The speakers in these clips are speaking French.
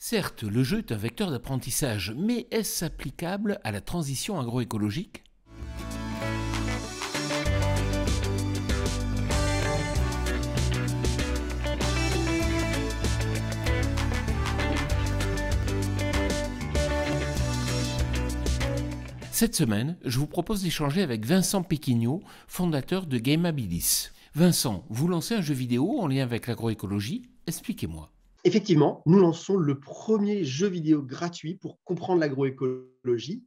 Certes, le jeu est un vecteur d'apprentissage, mais est-ce applicable à la transition agroécologique? Cette semaine, je vous propose d'échanger avec Vincent Péquignot, fondateur de Gamabilis. Vincent, vous lancez un jeu vidéo en lien avec l'agroécologie? Expliquez-moi. Effectivement, nous lançons le premier jeu vidéo gratuit pour comprendre l'agroécologie.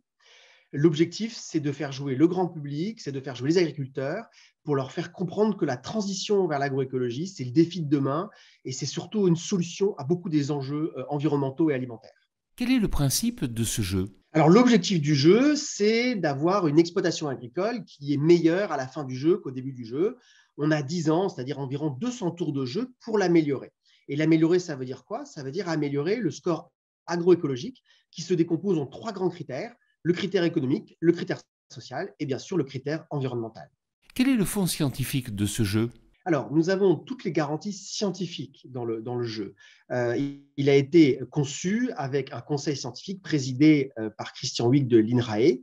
L'objectif, c'est de faire jouer le grand public, c'est de faire jouer les agriculteurs pour leur faire comprendre que la transition vers l'agroécologie, c'est le défi de demain et c'est surtout une solution à beaucoup des enjeux environnementaux et alimentaires. Quel est le principe de ce jeu? Alors, l'objectif du jeu, c'est d'avoir une exploitation agricole qui est meilleure à la fin du jeu qu'au début du jeu. On a 10 ans, c'est-à-dire environ 200 tours de jeu pour l'améliorer. Et l'améliorer, ça veut dire quoi? Ça veut dire améliorer le score agroécologique qui se décompose en 3 grands critères: le critère économique, le critère social et bien sûr le critère environnemental. Quel est le fond scientifique de ce jeu? Alors, nous avons toutes les garanties scientifiques dans le jeu. Il a été conçu avec un conseil scientifique présidé par Christian Huyck de l'INRAE.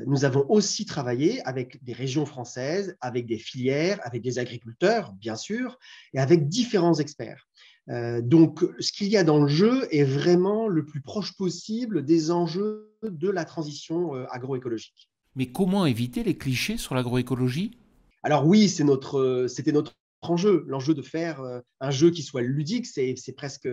Nous avons aussi travaillé avec des régions françaises, avec des filières, avec des agriculteurs, bien sûr, et avec différents experts. Donc, ce qu'il y a dans le jeu est vraiment le plus proche possible des enjeux de la transition agroécologique. Mais comment éviter les clichés sur l'agroécologie? Alors oui, c'était notre enjeu, l'enjeu de faire un jeu qui soit ludique, c'est presque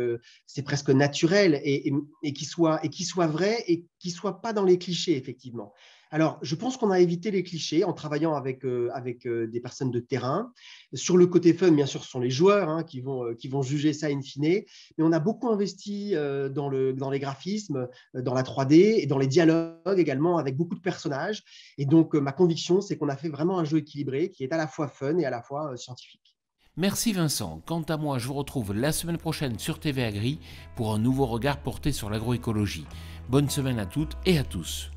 naturel et qui soit vrai et qui soit pas dans les clichés, effectivement. Alors, je pense qu'on a évité les clichés en travaillant avec des personnes de terrain. Sur le côté fun, bien sûr, ce sont les joueurs qui vont juger ça in fine, mais on a beaucoup investi dans les graphismes, dans la 3D et dans les dialogues également, avec beaucoup de personnages. Et donc, ma conviction, c'est qu'on a fait vraiment un jeu équilibré qui est à la fois fun et à la fois scientifique. Merci Vincent. Quant à moi, je vous retrouve la semaine prochaine sur TV Agri pour un nouveau regard porté sur l'agroécologie. Bonne semaine à toutes et à tous.